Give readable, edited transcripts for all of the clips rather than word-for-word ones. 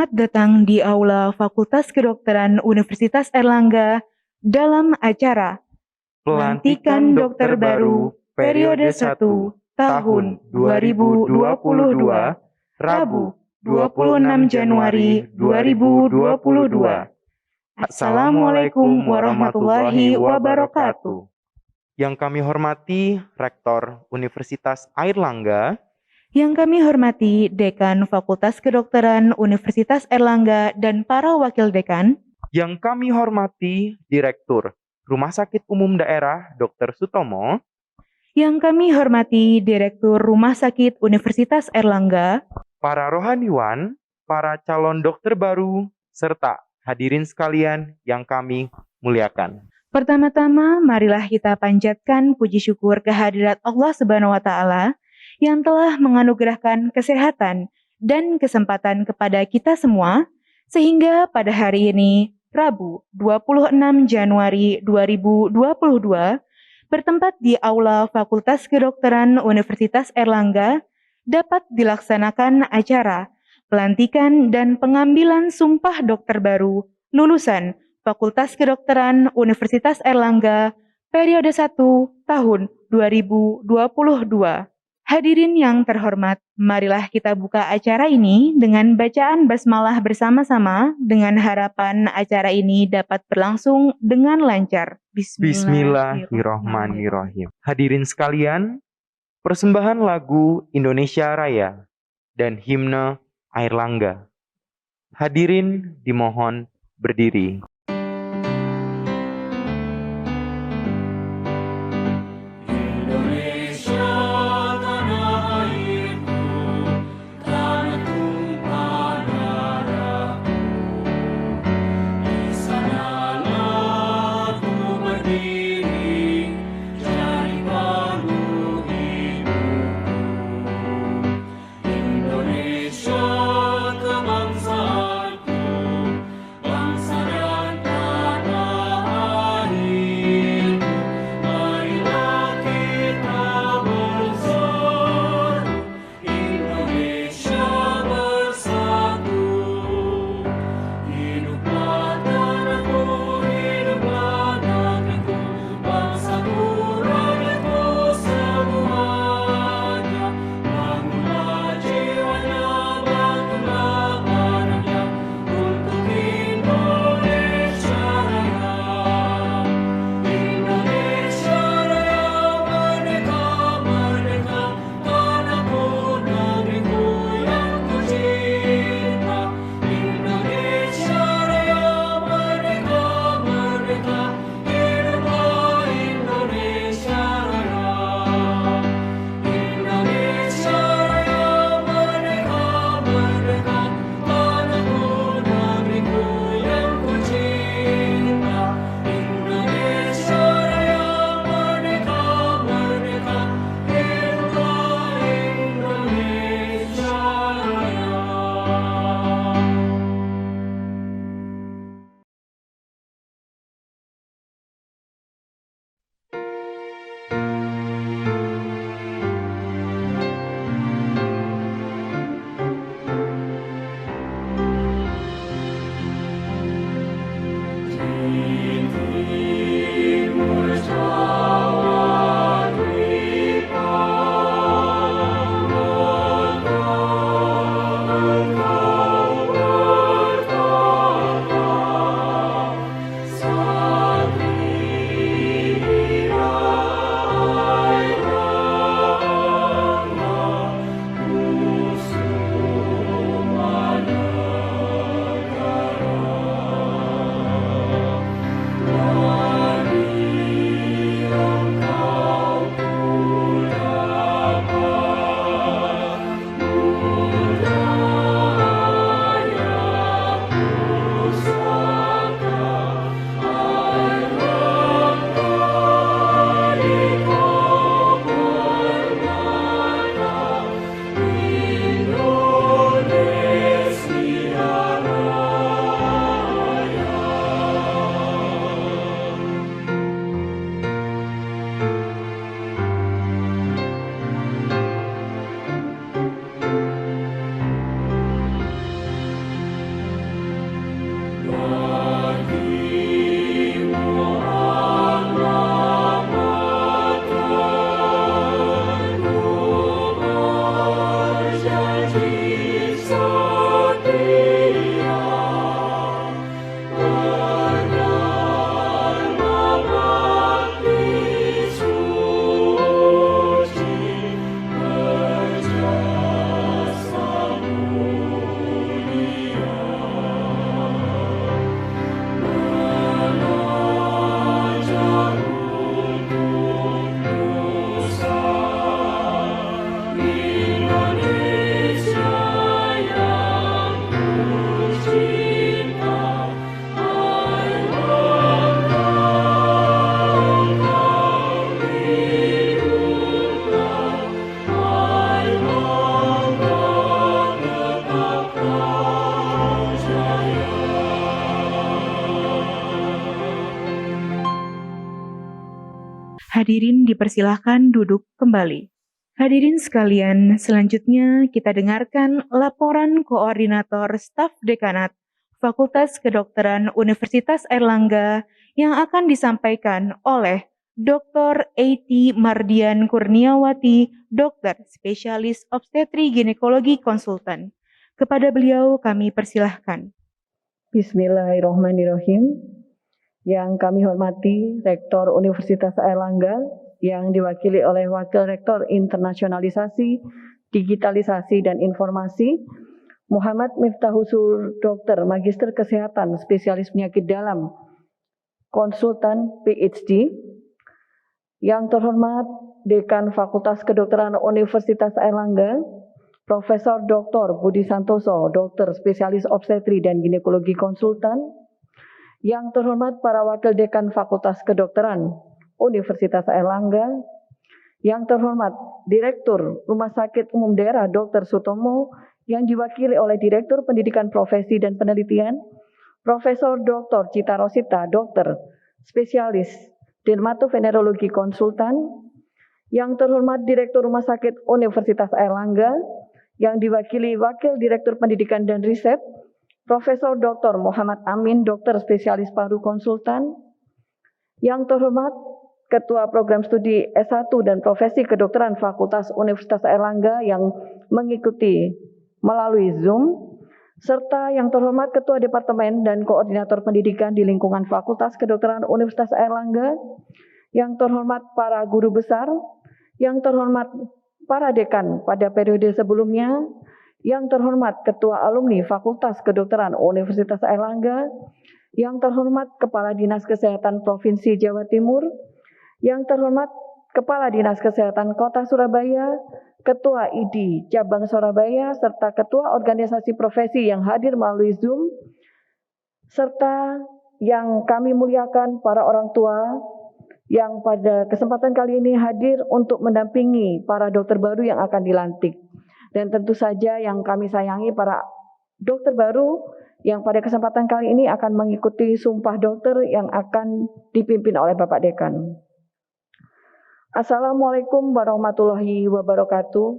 Selamat datang di Aula Fakultas Kedokteran Universitas Airlangga dalam acara Pelantikan Dokter Baru periode 1 tahun 2022, Rabu 26 Januari 2022. Assalamualaikum warahmatullahi wabarakatuh. Yang kami hormati Rektor Universitas Airlangga, Yang kami hormati Dekan Fakultas Kedokteran Universitas Airlangga dan para wakil dekan, yang kami hormati Direktur Rumah Sakit Umum Daerah Dr. Sutomo, yang kami hormati Direktur Rumah Sakit Universitas Airlangga, para rohaniwan, para calon dokter baru, serta hadirin sekalian yang kami muliakan. Pertama-tama, marilah kita panjatkan puji syukur kehadirat Allah Subhanahu wa Ta'ala yang telah menganugerahkan kesehatan dan kesempatan kepada kita semua, sehingga pada hari ini, Rabu 26 Januari 2022, bertempat di Aula Fakultas Kedokteran Universitas Airlangga, dapat dilaksanakan acara pelantikan dan pengambilan sumpah dokter baru lulusan Fakultas Kedokteran Universitas Airlangga periode 1 tahun 2022. Hadirin yang terhormat, marilah kita buka acara ini dengan bacaan basmalah bersama-sama dengan harapan acara ini dapat berlangsung dengan lancar. Bismillahirrahmanirrahim. Hadirin sekalian, persembahan lagu Indonesia Raya dan himne Airlangga. Hadirin dimohon berdiri. Bangsa dan Hadirin dipersilahkan duduk kembali. Hadirin sekalian, selanjutnya kita dengarkan laporan Koordinator Staf Dekanat Fakultas Kedokteran Universitas Airlangga yang akan disampaikan oleh Dr. A.T. Mardian Kurniawati, Dokter Spesialis Obstetri Ginekologi Konsultan. Kepada beliau kami persilahkan. Bismillahirrahmanirrahim. Yang kami hormati Rektor Universitas Airlangga yang diwakili oleh Wakil Rektor Internasionalisasi, Digitalisasi dan Informasi, Muhammad Miftahusur, Dokter Magister Kesehatan Spesialis Penyakit Dalam, Konsultan PhD. Yang terhormat Dekan Fakultas Kedokteran Universitas Airlangga, Profesor Dr. Budi Santoso, Dokter Spesialis Obstetri dan Ginekologi Konsultan. Yang terhormat para Wakil Dekan Fakultas Kedokteran Universitas Airlangga, yang terhormat Direktur Rumah Sakit Umum Daerah Dr. Sutomo yang diwakili oleh Direktur Pendidikan Profesi dan Penelitian, Profesor Dr. Cita Rosita, Dokter Spesialis Dermatovenerologi Konsultan, yang terhormat Direktur Rumah Sakit Universitas Airlangga yang diwakili Wakil Direktur Pendidikan dan Riset, Profesor Dr. Muhammad Amin, Dokter Spesialis Paru Konsultan, yang terhormat Ketua Program Studi S1 dan Profesi Kedokteran Fakultas Universitas Airlangga yang mengikuti melalui Zoom, serta yang terhormat Ketua Departemen dan Koordinator Pendidikan di lingkungan Fakultas Kedokteran Universitas Airlangga, yang terhormat para guru besar, yang terhormat para dekan pada periode sebelumnya, yang terhormat Ketua Alumni Fakultas Kedokteran Universitas Airlangga, yang terhormat Kepala Dinas Kesehatan Provinsi Jawa Timur, yang terhormat Kepala Dinas Kesehatan Kota Surabaya, Ketua ID Cabang Surabaya, serta Ketua Organisasi Profesi yang hadir melalui Zoom, serta yang kami muliakan para orang tua yang pada kesempatan kali ini hadir untuk mendampingi para dokter baru yang akan dilantik. Dan tentu saja yang kami sayangi para dokter baru yang pada kesempatan kali ini akan mengikuti sumpah dokter yang akan dipimpin oleh Bapak Dekan. Assalamualaikum warahmatullahi wabarakatuh.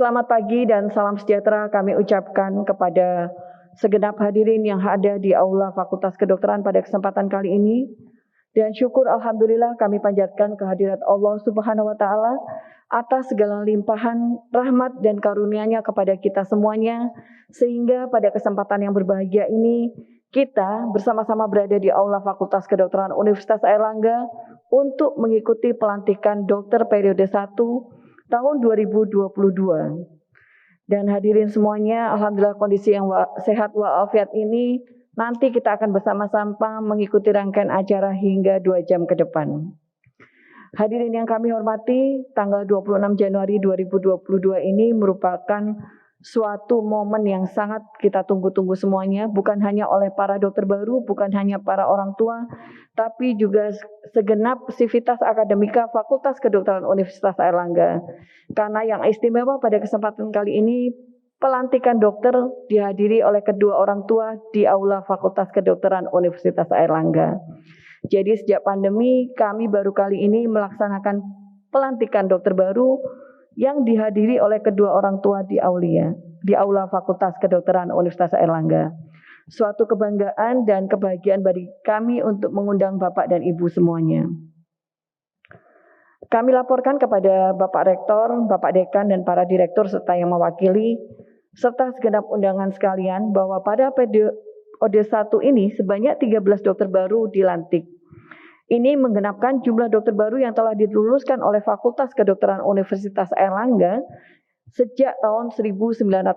Selamat pagi dan salam sejahtera kami ucapkan kepada segenap hadirin yang ada di Aula Fakultas Kedokteran pada kesempatan kali ini. Dan syukur alhamdulillah kami panjatkan kehadirat Allah Subhanahu wa taala atas segala limpahan rahmat dan karunia-Nya kepada kita semuanya, sehingga pada kesempatan yang berbahagia ini kita bersama-sama berada di Aula Fakultas Kedokteran Universitas Airlangga untuk mengikuti pelantikan dokter periode 1 tahun 2022. Dan hadirin semuanya, alhamdulillah kondisi yang sehat walafiat ini nanti kita akan bersama-sama mengikuti rangkaian acara hingga 2 jam ke depan. Hadirin yang kami hormati, tanggal 26 Januari 2022 ini merupakan suatu momen yang sangat kita tunggu-tunggu semuanya, bukan hanya oleh para dokter baru, bukan hanya para orang tua, tapi juga segenap sivitas akademika Fakultas Kedokteran Universitas Airlangga. Karena yang istimewa pada kesempatan kali ini, pelantikan dokter dihadiri oleh kedua orang tua di Aula Fakultas Kedokteran Universitas Airlangga. Jadi sejak pandemi kami baru kali ini melaksanakan pelantikan dokter baru yang dihadiri oleh kedua orang tua di Aula Fakultas Kedokteran Universitas Airlangga. Suatu kebanggaan dan kebahagiaan bagi kami untuk mengundang Bapak dan Ibu semuanya. Kami laporkan kepada Bapak Rektor, Bapak Dekan, dan para direktur serta yang mewakili, serta segenap undangan sekalian bahwa pada periode 1 ini sebanyak 13 dokter baru dilantik. Ini menggenapkan jumlah dokter baru yang telah diluluskan oleh Fakultas Kedokteran Universitas Airlangga sejak tahun 1951.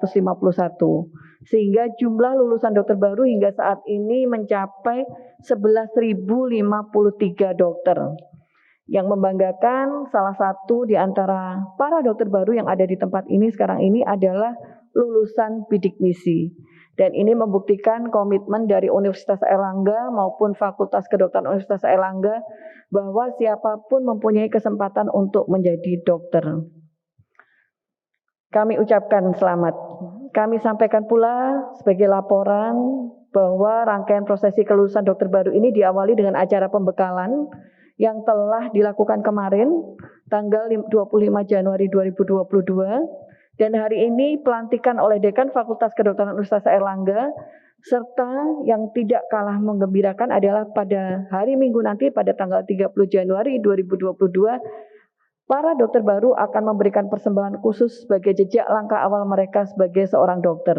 Sehingga jumlah lulusan dokter baru hingga saat ini mencapai 11.053 dokter. Yang membanggakan, salah satu di antara para dokter baru yang ada di tempat ini sekarang ini adalah lulusan bidik misi. Dan ini membuktikan komitmen dari Universitas Airlangga maupun Fakultas Kedokteran Universitas Airlangga bahwa siapapun mempunyai kesempatan untuk menjadi dokter. Kami ucapkan selamat. Kami sampaikan pula sebagai laporan bahwa rangkaian prosesi kelulusan dokter baru ini diawali dengan acara pembekalan yang telah dilakukan kemarin tanggal 25 Januari 2022. Dan hari ini pelantikan oleh Dekan Fakultas Kedokteran Universitas Airlangga, serta yang tidak kalah menggembirakan adalah pada hari Minggu nanti pada tanggal 30 Januari 2022, para dokter baru akan memberikan persembahan khusus sebagai jejak langkah awal mereka sebagai seorang dokter.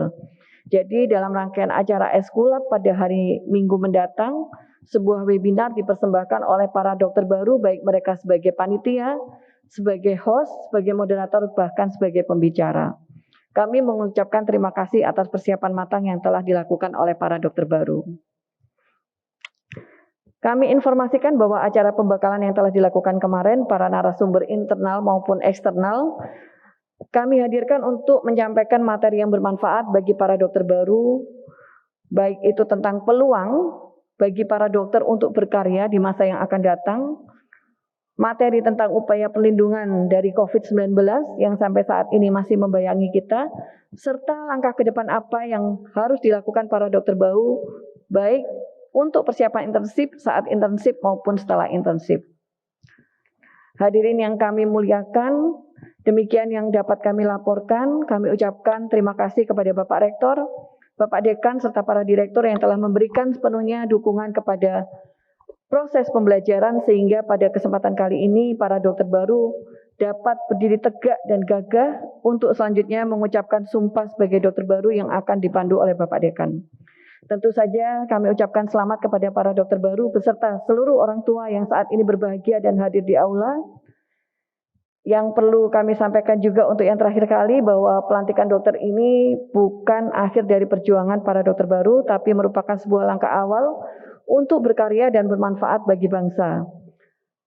Jadi dalam rangkaian acara Eskulap pada hari Minggu mendatang, sebuah webinar dipersembahkan oleh para dokter baru, baik mereka sebagai panitia, sebagai host, sebagai moderator, bahkan sebagai pembicara. Kami mengucapkan terima kasih atas persiapan matang yang telah dilakukan oleh para dokter baru. Kami informasikan bahwa acara pembekalan yang telah dilakukan kemarin, para narasumber internal maupun eksternal, kami hadirkan untuk menyampaikan materi yang bermanfaat bagi para dokter baru, baik itu tentang peluang bagi para dokter untuk berkarya di masa yang akan datang, materi tentang upaya perlindungan dari COVID-19 yang sampai saat ini masih membayangi kita, serta langkah ke depan apa yang harus dilakukan para dokter baru, baik untuk persiapan internship, saat internship maupun setelah internship. Hadirin yang kami muliakan, demikian yang dapat kami laporkan. Kami ucapkan terima kasih kepada Bapak Rektor, Bapak Dekan, serta para direktur yang telah memberikan sepenuhnya dukungan kepada proses pembelajaran sehingga pada kesempatan kali ini para dokter baru dapat berdiri tegak dan gagah untuk selanjutnya mengucapkan sumpah sebagai dokter baru yang akan dipandu oleh Bapak Dekan. Tentu saja kami ucapkan selamat kepada para dokter baru beserta seluruh orang tua yang saat ini berbahagia dan hadir di aula. Yang perlu kami sampaikan juga untuk yang terakhir kali bahwa pelantikan dokter ini bukan akhir dari perjuangan para dokter baru, tapi merupakan sebuah langkah awal untuk berkarya dan bermanfaat bagi bangsa.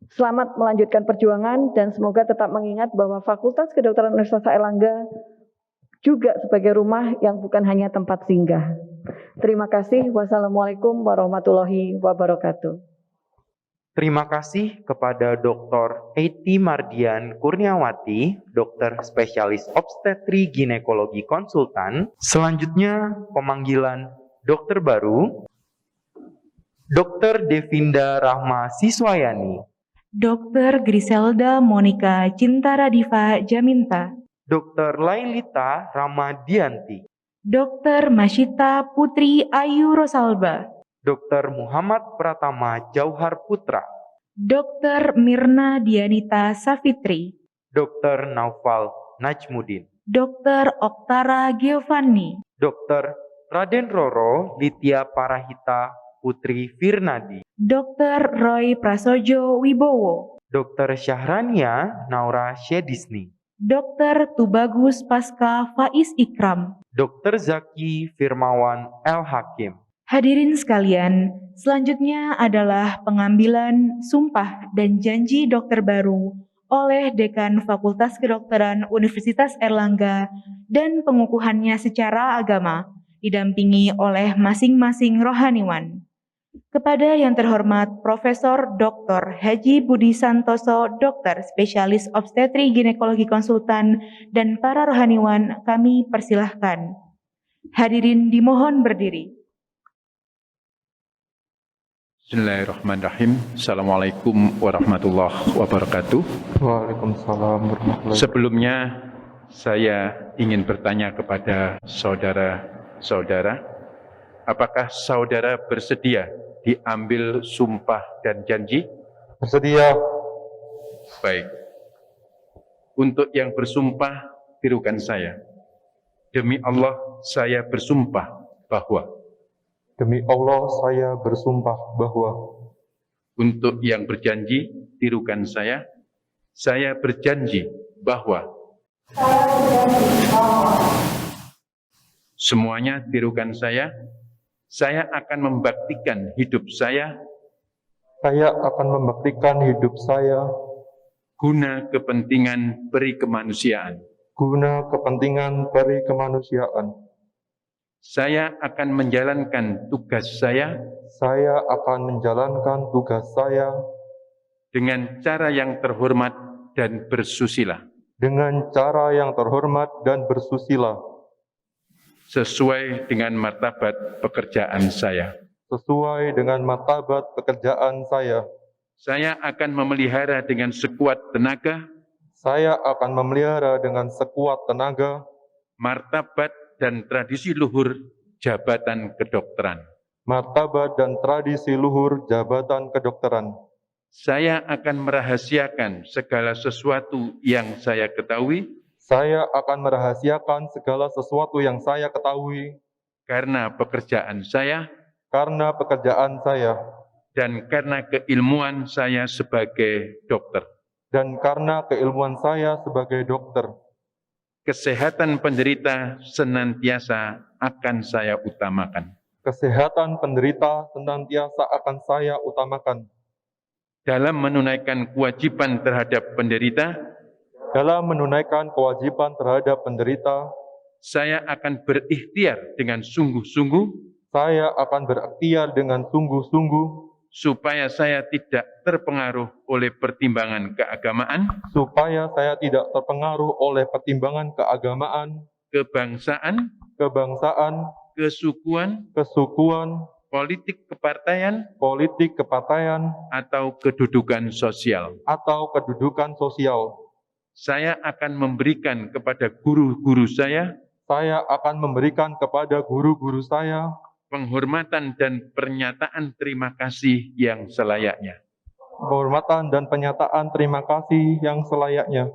Selamat melanjutkan perjuangan dan semoga tetap mengingat bahwa Fakultas Kedokteran Universitas Airlangga juga sebagai rumah yang bukan hanya tempat singgah. Terima kasih. Wassalamualaikum warahmatullahi wabarakatuh. Terima kasih kepada Dr. Eti Mardian Kurniawati, dokter spesialis obstetri ginekologi konsultan. Selanjutnya pemanggilan dokter baru. Dr. Devinda Rahma Siswayani, Dr. Griselda Monica Cintaradiva Jaminta, Dr. Lailita Ramadianti, Dr. Masyita Putri Ayu Rosalba, Dr. Muhammad Pratama Jauhar Putra, Dr. Mirna Dianita Safitri, Dr. Naufal Najmudin, Dr. Oktara Giovanni, Dr. Raden Roro Litya Parahita Putri Firnadi, Dr. Roy Prasojo Wibowo, Dr. Syahrania Naura Syedisni, Dr. Tubagus Pasca Faiz Ikram, Dr. Zaki Firmawan L. Hakim. Hadirin sekalian, selanjutnya adalah pengambilan sumpah dan janji dokter baru oleh Dekan Fakultas Kedokteran Universitas Airlangga dan pengukuhannya secara agama, didampingi oleh masing-masing rohaniwan. Kepada yang terhormat Profesor Dr. Haji Budi Santoso, dokter spesialis obstetri ginekologi konsultan, dan para rohaniwan kami persilahkan. Hadirin dimohon berdiri. Bismillahirrahmanirrahim. Assalamualaikum warahmatullahi wabarakatuh. Waalaikumsalam warahmatullahi wabarakatuh. Sebelumnya saya ingin bertanya kepada saudara-saudara, Apakah saudara bersedia diambil sumpah dan janji? Bersedia. Baik. Untuk yang bersumpah, tirukan saya. Demi Allah, saya bersumpah bahwa. Demi Allah, saya bersumpah bahwa. Untuk yang berjanji, tirukan saya. Saya berjanji bahwa. Semuanya tirukan saya. Saya akan membaktikan hidup saya. Saya akan membaktikan hidup saya Guna kepentingan perikemanusiaan. guna kepentingan perikemanusiaan. Saya akan menjalankan tugas saya Saya akan menjalankan tugas saya dengan cara yang terhormat dan bersusila, dengan cara yang terhormat dan bersusila, sesuai dengan martabat pekerjaan saya. sesuai dengan martabat pekerjaan saya. Saya akan memelihara dengan sekuat tenaga Saya akan memelihara dengan sekuat tenaga martabat dan tradisi luhur jabatan kedokteran. martabat dan tradisi luhur jabatan kedokteran. Saya akan merahasiakan segala sesuatu yang saya ketahui Saya akan merahasiakan segala sesuatu yang saya ketahui karena pekerjaan saya karena pekerjaan saya dan karena keilmuan saya sebagai dokter. dan karena keilmuan saya sebagai dokter. Kesehatan penderita senantiasa akan saya utamakan. Kesehatan penderita senantiasa akan saya utamakan. Dalam menunaikan kewajiban terhadap penderita, Dalam menunaikan kewajiban terhadap penderita, saya akan berikhtiar dengan sungguh-sungguh saya akan berikhtiar dengan sungguh-sungguh supaya saya tidak terpengaruh oleh pertimbangan keagamaan, supaya saya tidak terpengaruh oleh pertimbangan keagamaan, kebangsaan, kebangsaan, kesukuan, kesukuan, politik kepartaian, politik kepartaian, atau kedudukan sosial. atau kedudukan sosial. Saya akan memberikan kepada guru-guru saya Saya akan memberikan kepada guru-guru saya penghormatan dan pernyataan terima kasih yang selayaknya. penghormatan dan pernyataan terima kasih yang selayaknya.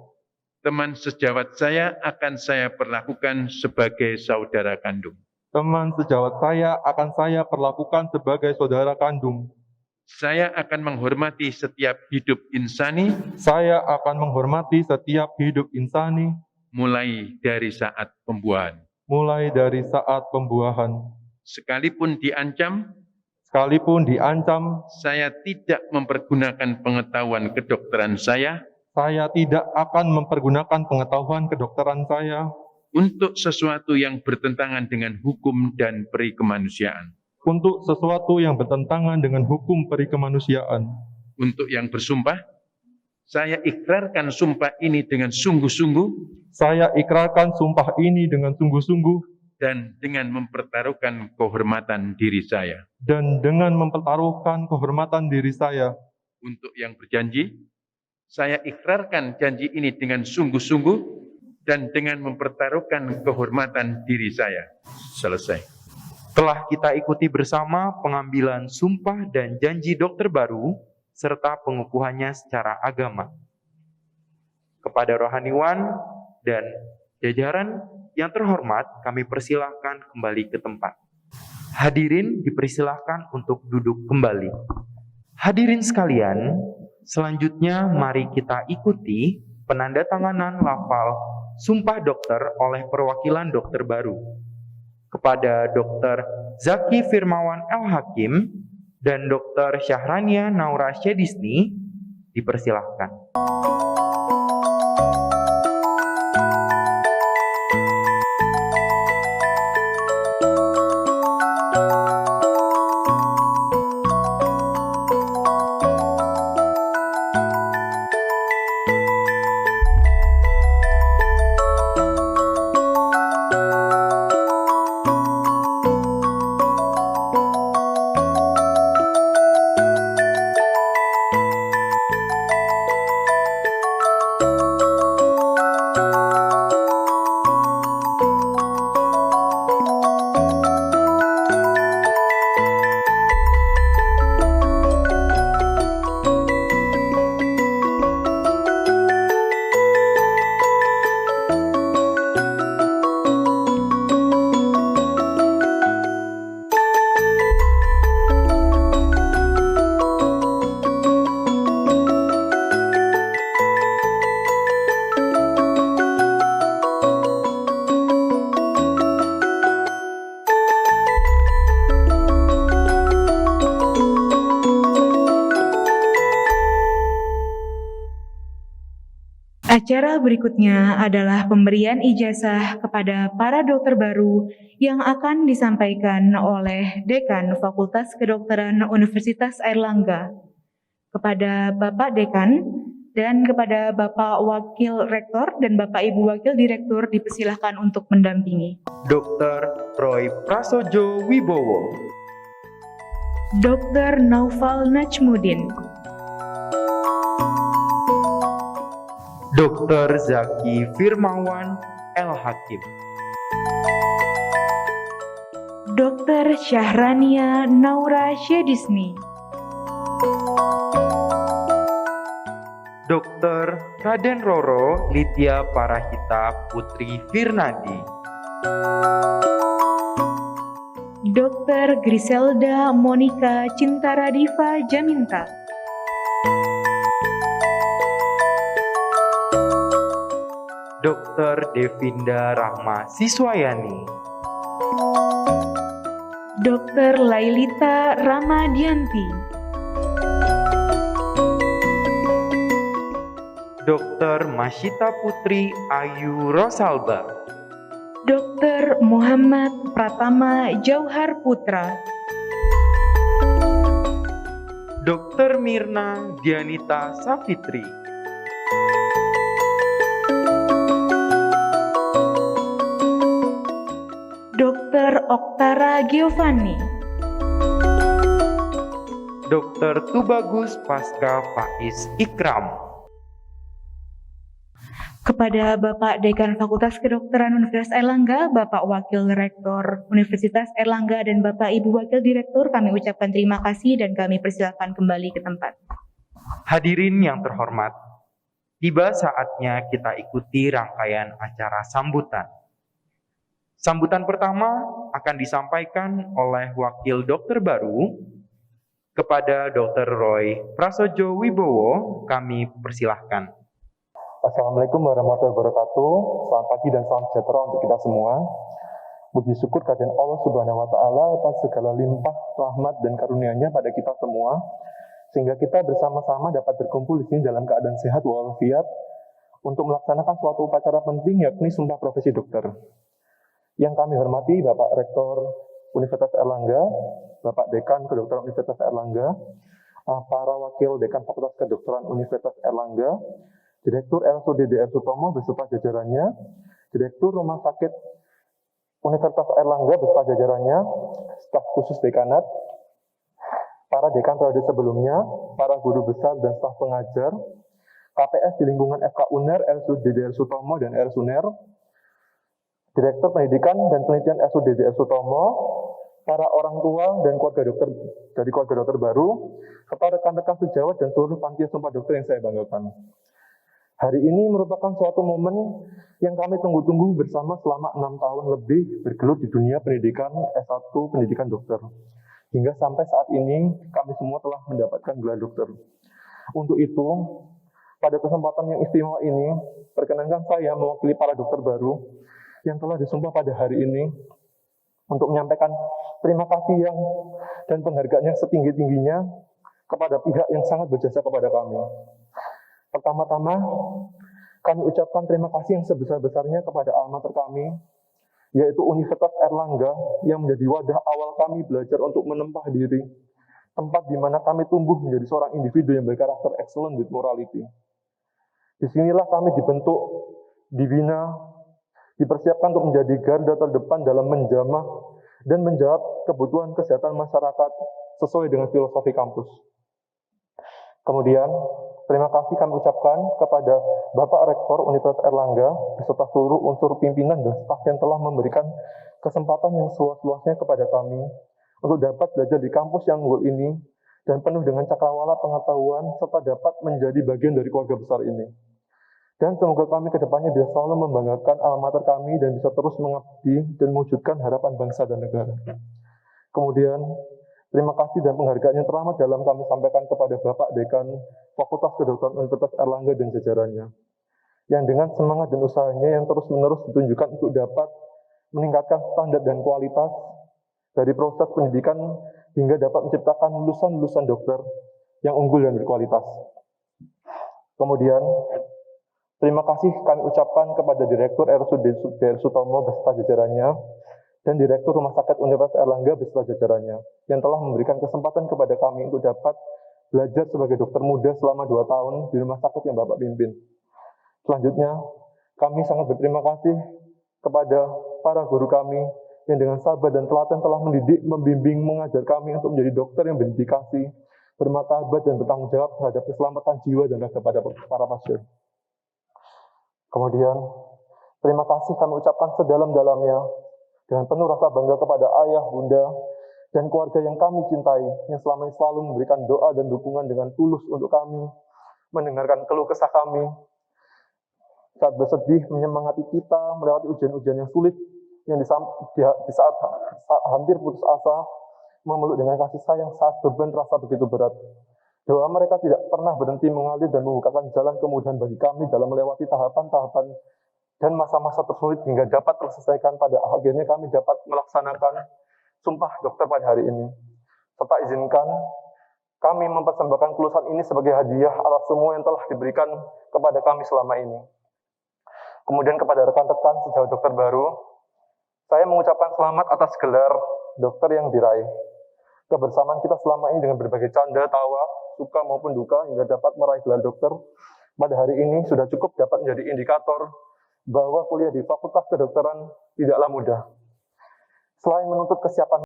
Teman sejawat saya akan saya perlakukan sebagai saudara kandung. Teman sejawat saya akan saya perlakukan sebagai saudara kandung. Saya akan menghormati setiap hidup insani, Saya akan menghormati setiap hidup insani, mulai dari saat pembuahan. mulai dari saat pembuahan. Sekalipun diancam, Sekalipun diancam, saya tidak mempergunakan pengetahuan kedokteran saya saya tidak akan mempergunakan pengetahuan kedokteran saya untuk sesuatu yang bertentangan dengan hukum dan peri kemanusiaan. untuk sesuatu yang bertentangan dengan hukum peri kemanusiaan. Untuk yang bersumpah, saya ikrarkan sumpah ini dengan sungguh-sungguh Saya ikrarkan sumpah ini dengan sungguh-sungguh dan dengan mempertaruhkan kehormatan diri saya. dan dengan mempertaruhkan kehormatan diri saya. Untuk yang berjanji, saya ikrarkan janji ini dengan sungguh-sungguh dan dengan mempertaruhkan kehormatan diri saya. Selesai. Telah kita ikuti bersama pengambilan sumpah dan janji dokter baru serta pengukuhannya secara agama. Kepada rohaniwan dan jajaran yang terhormat, kami persilahkan kembali ke tempat. Hadirin dipersilahkan untuk duduk kembali. Hadirin sekalian, selanjutnya mari kita ikuti penandatanganan lafal sumpah dokter oleh perwakilan dokter baru. Kepada Dr. Zaki Firmawan L. Hakim dan Dr. Syahrania Naura Syedisni, dipersilahkan. Acara berikutnya adalah pemberian ijazah kepada para dokter baru yang akan disampaikan oleh Dekan Fakultas Kedokteran Universitas Airlangga. Kepada Bapak Dekan dan kepada Bapak Wakil Rektor dan Bapak Ibu Wakil Direktur dipersilahkan untuk mendampingi. Dr. Roy Prasojo Wibowo, Dr. Naufal Najmudin, Dr. Zaki Firmawan El Hakim, Dr. Syahrania Naura Syedisni, Dr. Raden Roro Litya Parahita Putri Firnadi, Dr. Griselda Monica Cintaradiva Jaminta, Dr. Devinda Rahma Siswayani, Dr. Lailita Ramadianti, Dr. Masyita Putri Ayu Rosalba, Dr. Muhammad Pratama Jauhar Putra, Dr. Mirna Dianita Safitri, Dr. Oktara Giovanni, Dr. Tubagus Pasca Faiz Ikram. kepada Bapak Dekan Fakultas Kedokteran Universitas Airlangga, Bapak Wakil Rektor Universitas Airlangga, dan Bapak Ibu Wakil Direktur, kami ucapkan terima kasih dan kami persilakan kembali ke tempat. Hadirin yang terhormat, tiba saatnya kita ikuti rangkaian acara sambutan. Sambutan pertama akan disampaikan oleh Wakil Dokter baru kepada Dr. Roy Prasojo Wibowo. Kami persilahkan. Assalamualaikum warahmatullahi wabarakatuh. Selamat pagi dan salam sejahtera untuk kita semua. Puji syukur kehadiran Allah Subhanahu wa taala atas segala limpah rahmat dan karunia-Nya pada kita semua, sehingga kita bersama-sama dapat berkumpul di sini dalam keadaan sehat walafiat untuk melaksanakan suatu upacara penting, yakni Sumpah Profesi Dokter. Yang kami hormati Bapak Rektor Universitas Airlangga, Bapak Dekan Kedokteran Universitas Airlangga, para Wakil Dekan Fakultas Kedokteran Universitas Airlangga, Direktur RSUD DR Sutomo beserta jajarannya, Direktur Rumah Sakit Universitas Airlangga beserta jajarannya, staf khusus dekanat, para dekan periode sebelumnya, para guru besar dan staf pengajar, KPS di lingkungan FK UNER, RSUD DR Sutomo dan RSUNER, Direktur Pendidikan dan Penelitian RSUD DR Sutomo, para orang tua dan keluarga dokter dari keluarga dokter baru, serta rekan-rekan sejawat dan seluruh panitia Sumpah Dokter yang saya banggakan. Hari ini merupakan suatu momen yang kami tunggu-tunggu bersama selama 6 tahun lebih bergelut di dunia pendidikan S1 pendidikan dokter. Hingga sampai saat ini kami semua telah mendapatkan gelar dokter. Untuk itu, pada kesempatan yang istimewa ini, perkenankan saya mewakili para dokter baru yang telah disumpah pada hari ini untuk menyampaikan terima kasih dan penghargaan yang setinggi-tingginya kepada pihak yang sangat berjasa kepada kami. Pertama-tama, kami ucapkan terima kasih yang sebesar-besarnya kepada alma mater kami, yaitu Universitas Airlangga yang menjadi wadah awal kami belajar untuk menempah diri, tempat di mana kami tumbuh menjadi seorang individu yang berkarakter excellent with morality. Disinilah kami dibentuk, dibina, dipersiapkan untuk menjadi garda terdepan dalam menjamah dan menjawab kebutuhan kesehatan masyarakat sesuai dengan filosofi kampus. Kemudian, terima kasih kami ucapkan kepada Bapak Rektor Universitas Airlangga beserta seluruh unsur pimpinan dan staf yang telah memberikan kesempatan yang seluas-luasnya kepada kami untuk dapat belajar di kampus yang unggul ini dan penuh dengan cakrawala pengetahuan serta dapat menjadi bagian dari keluarga besar ini. Dan semoga kami ke depannya bisa selalu membanggakan alma mater kami dan bisa terus mengabdi dan mewujudkan harapan bangsa dan negara. Kemudian, terima kasih dan penghargaan yang teramat dalam kami sampaikan kepada Bapak Dekan Fakultas Kedokteran Universitas Airlangga dan jajarannya, yang dengan semangat dan usahanya yang terus-menerus ditunjukkan untuk dapat meningkatkan standar dan kualitas dari proses pendidikan hingga dapat menciptakan lulusan-lulusan dokter yang unggul dan berkualitas. Kemudian, Terima kasih kami ucapkan kepada Direktur RSUD DR Sutomo beserta jajarannya dan Direktur Rumah Sakit Universitas Airlangga beserta jajarannya yang telah memberikan kesempatan kepada kami untuk dapat belajar sebagai dokter muda selama 2 tahun di rumah sakit yang Bapak pimpin. Selanjutnya, kami sangat berterima kasih kepada para guru kami yang dengan sabar dan telaten telah mendidik, membimbing, mengajar kami untuk menjadi dokter yang berdedikasi, bermartabat dan bertanggung jawab terhadap keselamatan jiwa dan raga pada para pasien. Kemudian, terima kasih kami ucapkan sedalam-dalamnya dengan penuh rasa bangga kepada ayah, bunda, dan keluarga yang kami cintai, yang selama ini selalu memberikan doa dan dukungan dengan tulus untuk kami, mendengarkan keluh kesah kami, saat bersedih, menyemangati kita, melewati ujian-ujian yang sulit, yang di saat hampir putus asa, memeluk dengan kasih sayang saat beban terasa begitu berat. Doa mereka tidak pernah berhenti mengalir dan membukakan jalan kemudahan bagi kami dalam melewati tahapan-tahapan dan masa-masa tersulit hingga dapat terselesaikan pada akhirnya kami dapat melaksanakan sumpah dokter pada hari ini. Serta izinkan kami mempersembahkan kelulusan ini sebagai hadiah atas semua yang telah diberikan kepada kami selama ini. Kemudian kepada rekan-rekan sejawat dokter baru, saya mengucapkan selamat atas gelar dokter yang diraih. Kebersamaan kita selama ini dengan berbagai canda, tawa, suka maupun duka hingga dapat meraih gelar dokter pada hari ini sudah cukup dapat menjadi indikator bahwa kuliah di Fakultas Kedokteran tidaklah mudah. Selain menuntut kesiapan